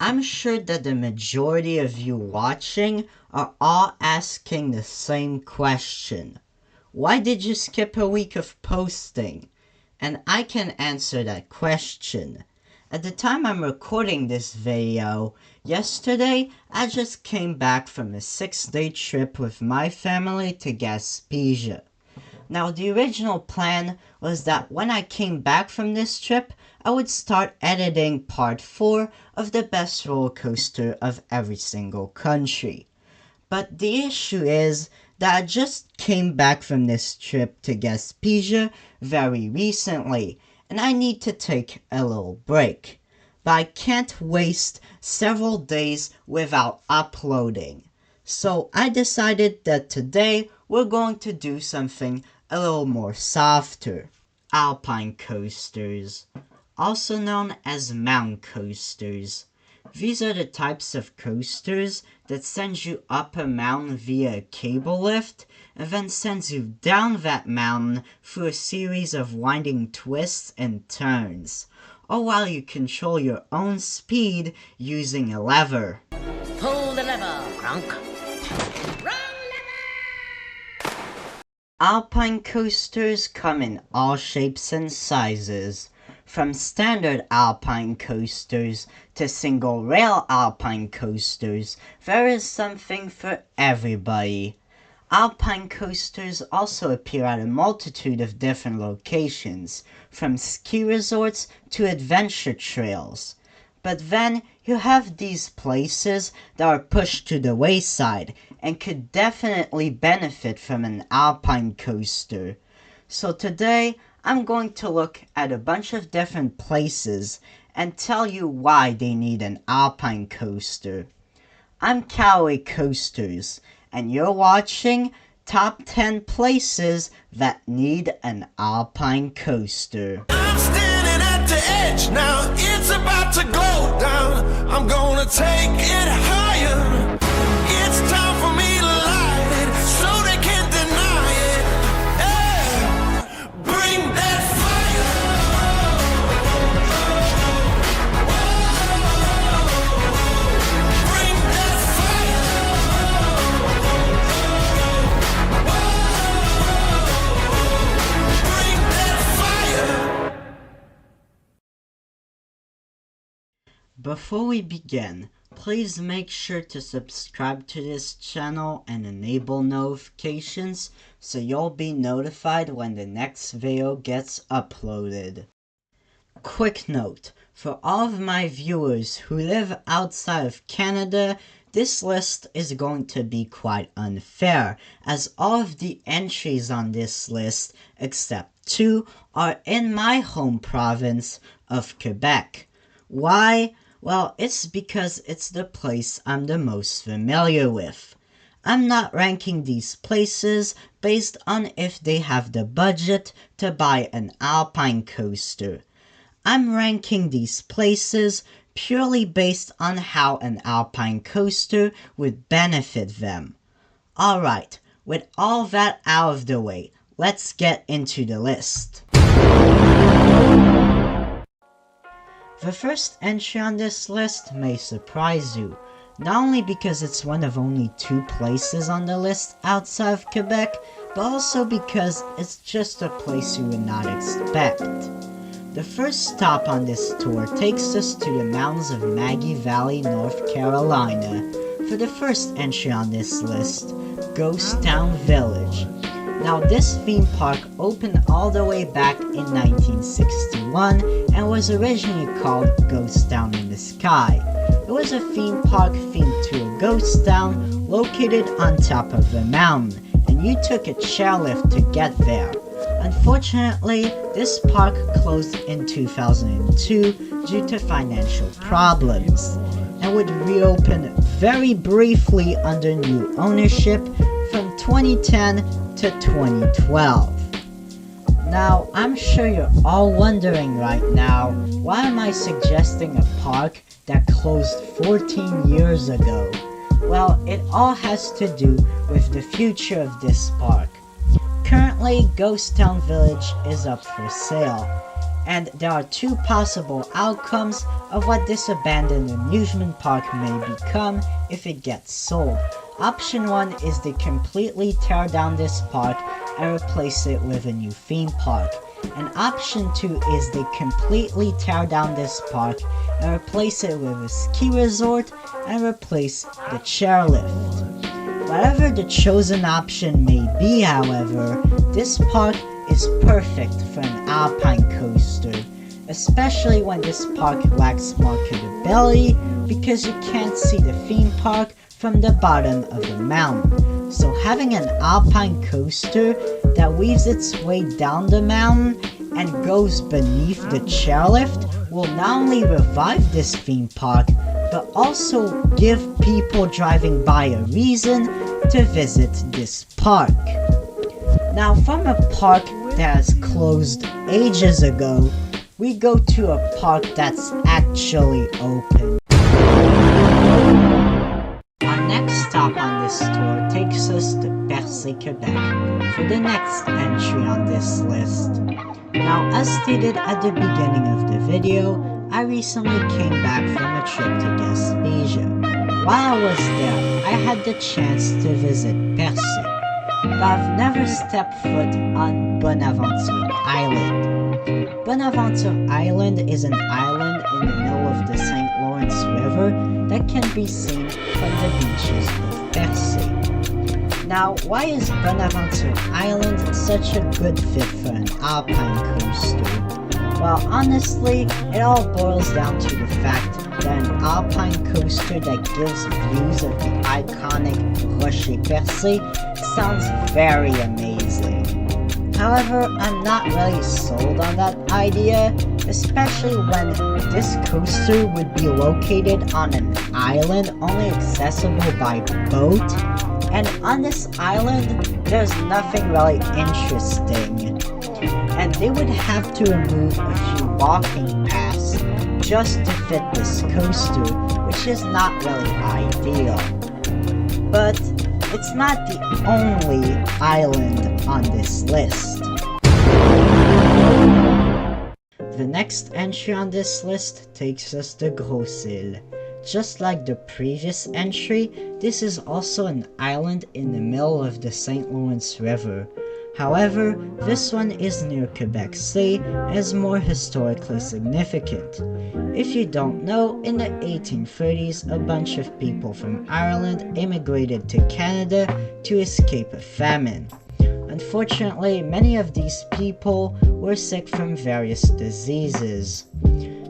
I'm sure that the majority of you watching are all asking the same question. Why did you skip a week of posting? And I can answer that question. At the time I'm recording this video, yesterday I just came back from a 6-day trip with my family to Gaspésia. Now the original plan was that when I came back from this trip, I would start editing part 4 of the best roller coaster of every single country. But the issue is that I just came back from this trip to Gaspésia very recently, and I need to take a little break. But I can't waste several days without uploading. So I decided that today we're going to do something a little more softer. Alpine coasters, also known as mountain coasters. These are the types of coasters that send you up a mountain via a cable lift and then sends you down that mountain through a series of winding twists and turns, all while you control your own speed using a lever. Pull the lever, Kronk. Alpine coasters come in all shapes and sizes, from standard alpine coasters to single rail alpine coasters. There is something for everybody. Alpine coasters also appear at a multitude of different locations, from ski resorts to adventure trails. But then you have these places that are pushed to the wayside and could definitely benefit from an alpine coaster. So today I'm going to look at a bunch of different places and tell you why they need an alpine coaster. I'm Callaway Coasters, and you're watching Top 10 Places That Need an Alpine Coaster. I'm standing at the edge now, it's about to go down. I'm gonna take it higher. It's time for me to light it, so they can't deny it. Yeah. Bring that fire. Bring that fire. Bring that fire. Before we begin, please make sure to subscribe to this channel and enable notifications so you'll be notified when the next video gets uploaded. Quick note, for all of my viewers who live outside of Canada, this list is going to be quite unfair, as all of the entries on this list, except 2, are in my home province of Quebec. Why? Well, it's because it's the place I'm the most familiar with. I'm not ranking these places based on if they have the budget to buy an alpine coaster. I'm ranking these places purely based on how an alpine coaster would benefit them. Alright, with all that out of the way, let's get into the list. The first entry on this list may surprise you, not only because it's one of only 2 places on the list outside of Quebec, but also because it's just a place you would not expect. The first stop on this tour takes us to the mountains of Maggie Valley, North Carolina, for the first entry on this list, Ghost Town Village. Now this theme park opened all the way back in 1961 and was originally called Ghost Town in the Sky. It was a theme park themed to a ghost town located on top of a mountain, and you took a chairlift to get there. Unfortunately, this park closed in 2002 due to financial problems, and would reopen very briefly under new ownership from 2010 to 2012. Now, I'm sure you're all wondering right now, why am I suggesting a park that closed 14 years ago? Well, it all has to do with the future of this park. Currently, Ghost Town Village is up for sale. and there are two possible outcomes of what this abandoned amusement park may become if it gets sold. Option 1 is they completely tear down this park and replace it with a new theme park. And option 2 is they completely tear down this park and replace it with a ski resort and replace the chairlift. Whatever the chosen option may be, however, this park is perfect for an Alpine coaster, especially when this park lacks marketability because you can't see the theme park from the bottom of the mountain. So having an Alpine coaster that weaves its way down the mountain and goes beneath the chairlift will not only revive this theme park, but also give people driving by a reason to visit this park. Now, from a park that has closed ages ago, we go to a park that's actually open. Our next stop on this tour takes us to Percé, Quebec, for the next entry on this list. Now, as stated at the beginning of the video, I recently came back from a trip to Gaspésia. While I was there, I had the chance to visit Percé, but I've never stepped foot on Bonaventure Island. Bonaventure Island is an island in the middle of the St. Lawrence River that can be seen from the beaches of Percé. Now, why is Bonaventure Island such a good fit for an Alpine coaster? Well, honestly, it all boils down to the fact that an Alpine coaster that gives views of the iconic Rocher Percé sounds very amazing. However, I'm not really sold on that idea, especially when this coaster would be located on an island only accessible by boat, and on this island, there's nothing really interesting. And they would have to remove a few walking paths just to fit this coaster, which is not really ideal. But it's not the only island on this list. The next entry on this list takes us to Gros-Îles. Just like the previous entry, this is also an island in the middle of the St. Lawrence River. However, this one is near Quebec City and is more historically significant. If you don't know, in the 1830s, a bunch of people from Ireland immigrated to Canada to escape a famine. Unfortunately, many of these people were sick from various diseases.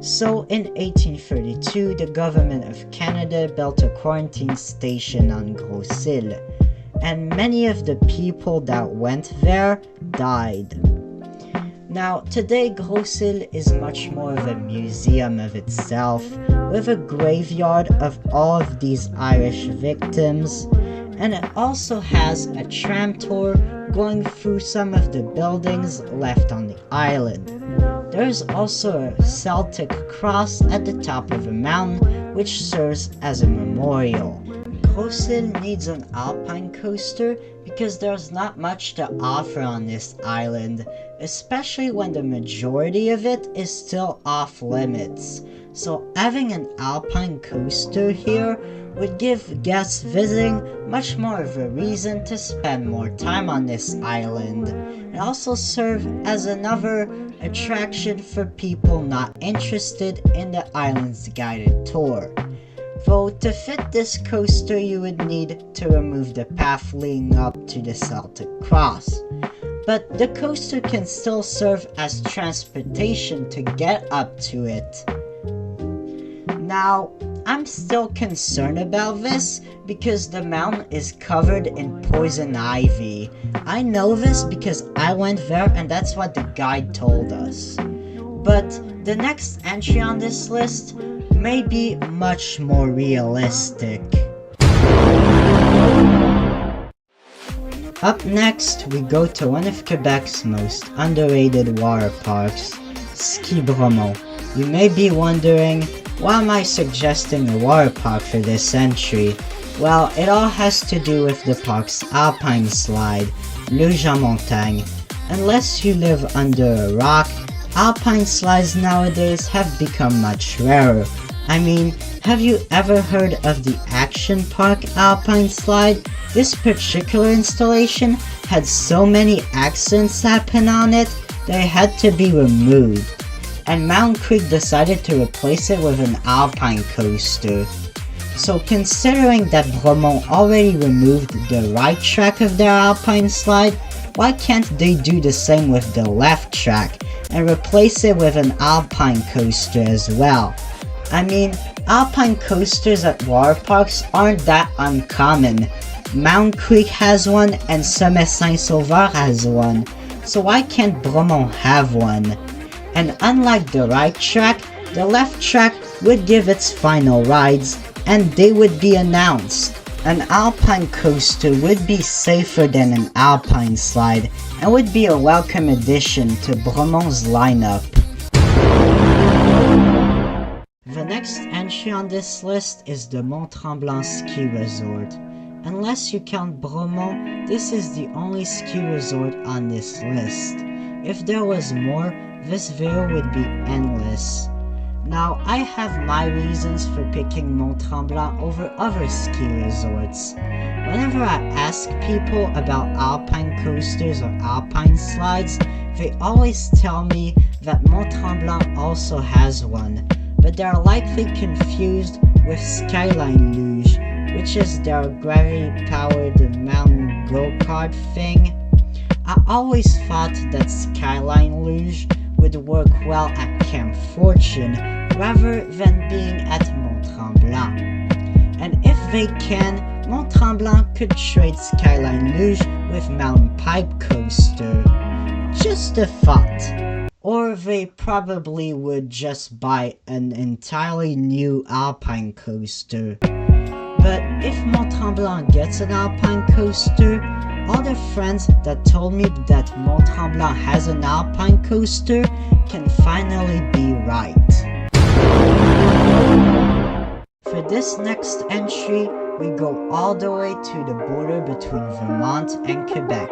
So in 1832, the government of Canada built a quarantine station on Gros-Îles, and many of the people that went there died. Now, today Gros-Îles is much more of a museum of itself, with a graveyard of all of these Irish victims, and it also has a tram tour going through some of the buildings left on the island. There is also a Celtic cross at the top of a mountain which serves as a memorial. Gros-Îles needs an Alpine coaster because there's not much to offer on this island, especially when the majority of it is still off limits. So having an Alpine coaster here would give guests visiting much more of a reason to spend more time on this island, and also serve as another attraction for people not interested in the island's guided tour. Though to fit this coaster you would need to remove the path leading up to the Celtic Cross, but the coaster can still serve as transportation to get up to it. Now, I'm still concerned about this because the mountain is covered in poison ivy. I know this because I went there and that's what the guide told us. But the next entry on this list may be much more realistic. Up next, we go to one of Quebec's most underrated water parks, Ski Bromont. You may be wondering, why am I suggesting a water park for this entry? Well, it all has to do with the park's Alpine slide, Luge en Montagne. Unless you live under a rock, Alpine slides nowadays have become much rarer. I mean, have you ever heard of the Action Park Alpine slide? This particular installation had so many accidents happen on it, they had to be removed. And Mountain Creek decided to replace it with an Alpine coaster. So considering that Bromont already removed the right track of their Alpine slide, why can't they do the same with the left track and replace it with an Alpine coaster as well? I mean, Alpine coasters at water parks aren't that uncommon. Mountain Creek has one and Sommet Saint-Sauveur has one, so why can't Bromont have one? And unlike the right track, the left track would give its final rides and they would be announced. An Alpine coaster would be safer than an Alpine slide and would be a welcome addition to Bromont's lineup. The next entry on this list is the Mont Tremblant Ski Resort. Unless you count Bromont, this is the only ski resort on this list. If there was more, this video would be endless. Now, I have my reasons for picking Mont Tremblant over other ski resorts. Whenever I ask people about Alpine coasters or Alpine slides, they always tell me that Mont Tremblant also has one, but they're likely confused with Skyline Luge, which is their gravity-powered mountain go-kart thing. I always thought that Skyline Luge would work well at Camp Fortune rather than being at Mont Tremblant. And if they can, Mont Tremblant could trade Skyline Luge with Mountain Pipe Coaster. Just a thought. Or they probably would just buy an entirely new Alpine coaster. But if Mont Tremblant gets an Alpine coaster, all the friends that told me that Mont Tremblant has an Alpine coaster can finally be right. For this next entry, we go all the way to the border between Vermont and Quebec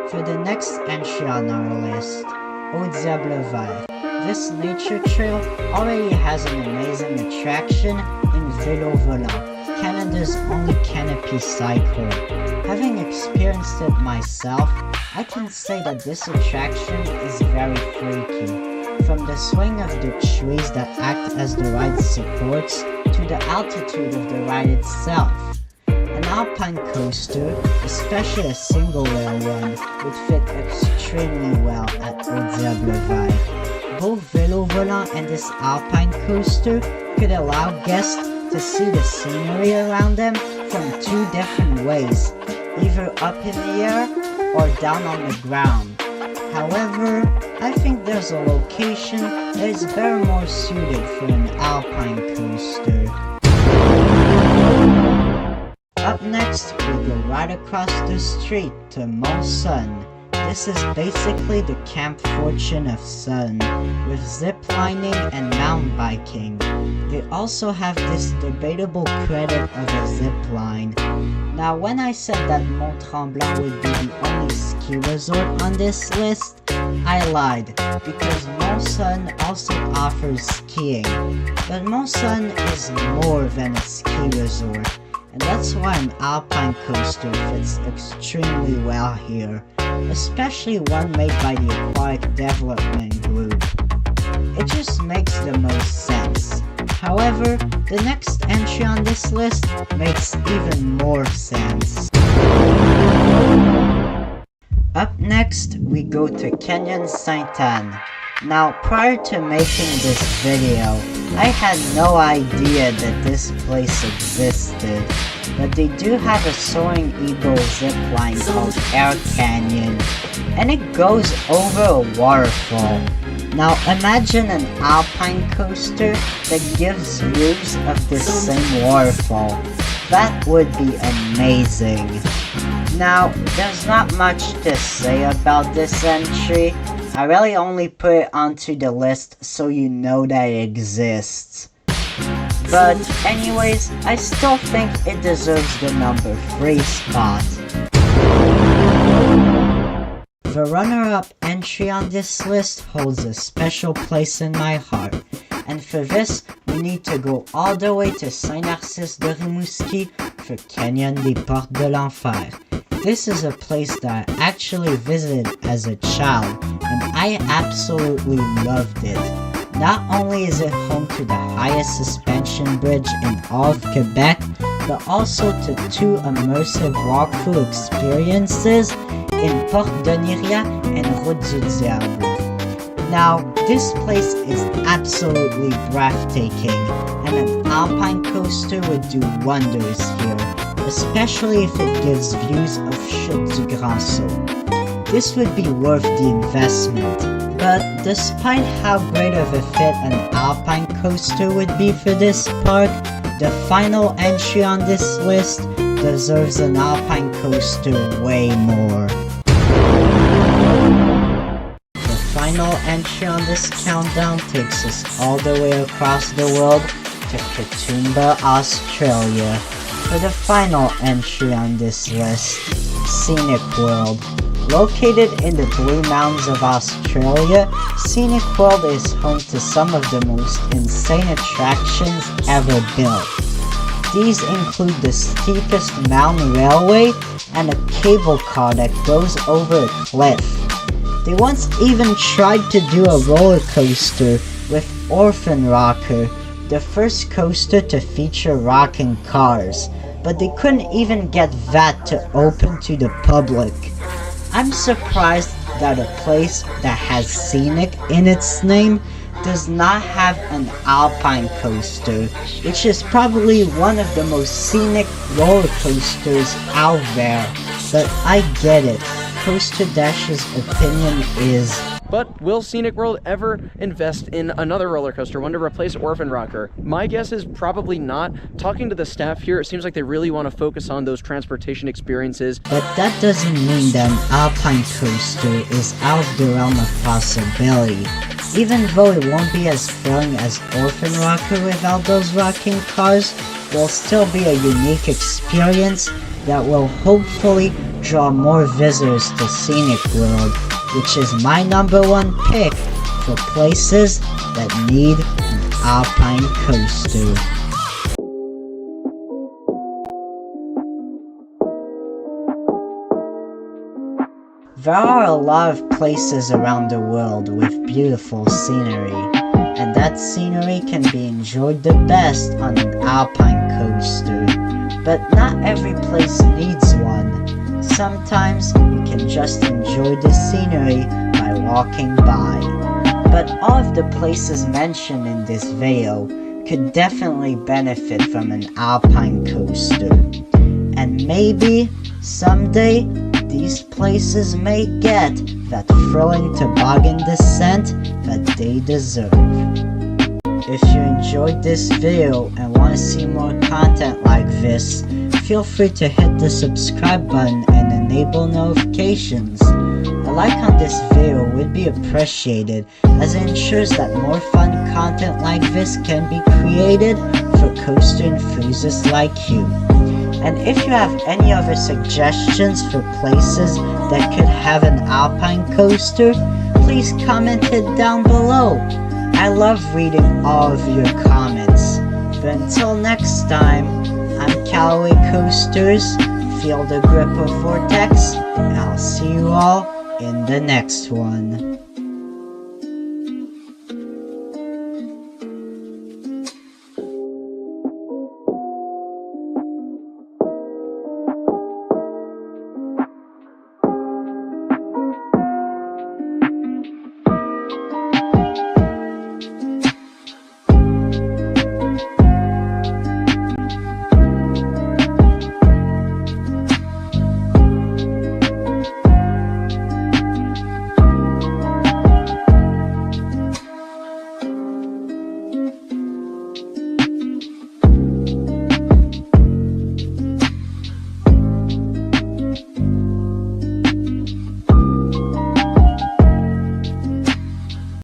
for the next entry on our list, Au Diable Vert. This nature trail already has an amazing attraction in Vélo Volant, Canada's only canopy cycle. Having experienced it myself, I can say that this attraction is very freaky. From the swing of the trees that act as the ride supports, to the altitude of the ride itself. An Alpine coaster, especially a single rail one, would fit extremely well at Au Diable Vert. Both Vélo Volant and this Alpine coaster could allow guests to see the scenery around them from two different ways, either up in the air or down on the ground. However, I think there's a location that is very more suited for an Alpine coaster. Up next, we go right across the street to Mont Sun. This is basically the Camp Fortune of Sun, with ziplining and mountain biking. They also have this debatable credit of a zipline. Now, when I said that Mont Tremblant would be the only ski resort on this list, I lied, because Mont Sun also offers skiing. But Mont Sun is more than a ski resort, and that's why an Alpine coaster fits extremely well here, especially one made by the Aquatic Development Group. It just makes the most sense. However, the next entry on this list makes even more sense. Up next, we go to Canyon Sainte-Anne. Now, prior to making this video, I had no idea that this place existed, but they do have a Soaring Eagle zipline called Air Canyon, and it goes over a waterfall. Now imagine an Alpine coaster that gives views of this same waterfall. That would be amazing. Now, there's not much to say about this entry. I really only put it onto the list so you know that it exists. But anyways, I still think it deserves the number 3 spot. The runner-up entry on this list holds a special place in my heart, and for this, we need to go all the way to Saint-Narcisse de Rimouski for Canyon des Portes de l'Enfer. This is a place that I actually visited as a child, and I absolutely loved it. Not only is it home to the highest suspension bridge in all of Quebec, but also to 2 immersive walkthrough experiences in Porte de Niria and Route du Diable. Now, this place is absolutely breathtaking, and an Alpine coaster would do wonders here, especially if it gives views of Chute du Grand Saut. This would be worth the investment, but despite how great of a fit an Alpine coaster would be for this park, the final entry on this list deserves an Alpine coaster way more. The final entry on this countdown takes us all the way across the world to Katoomba, Australia. For the final entry on this list, Scenic World. Located in the Blue Mountains of Australia, Scenic World is home to some of the most insane attractions ever built. These include the steepest mountain railway and a cable car that goes over a cliff. They once even tried to do a roller coaster with Orphan Rocker, the first coaster to feature rocking cars, but they couldn't even get that to open to the public. I'm surprised that a place that has scenic in its name does not have an Alpine coaster, which is probably one of the most scenic roller coasters out there. But I get it, Coaster Dash's opinion is, but will Scenic World ever invest in another roller coaster, one to replace Orphan Rocker? My guess is probably not. Talking to the staff here, it seems like they really want to focus on those transportation experiences. But that doesn't mean that an Alpine coaster is out of the realm of possibility. Even though it won't be as thrilling as Orphan Rocker without those rocking cars, it will still be a unique experience that will hopefully draw more visitors to Scenic World, which is my #1 pick for places that need an Alpine coaster. There are a lot of places around the world with beautiful scenery, and that scenery can be enjoyed the best on an Alpine coaster. But not every place needs one. Sometimes you can just enjoy the scenery by walking by. But all of the places mentioned in this video could definitely benefit from an Alpine coaster. And maybe, someday, these places may get that thrilling toboggan descent that they deserve. If you enjoyed this video and want to see more content like this, feel free to hit the subscribe button and enable notifications. A like on this video would be appreciated, as it ensures that more fun content like this can be created for coaster enthusiasts like you. And if you have any other suggestions for places that could have an Alpine coaster, please comment it down below. I love reading all of your comments. But until next time, I'm Callaway Coasters, feel the grip of Vortex, and I'll see you all in the next one.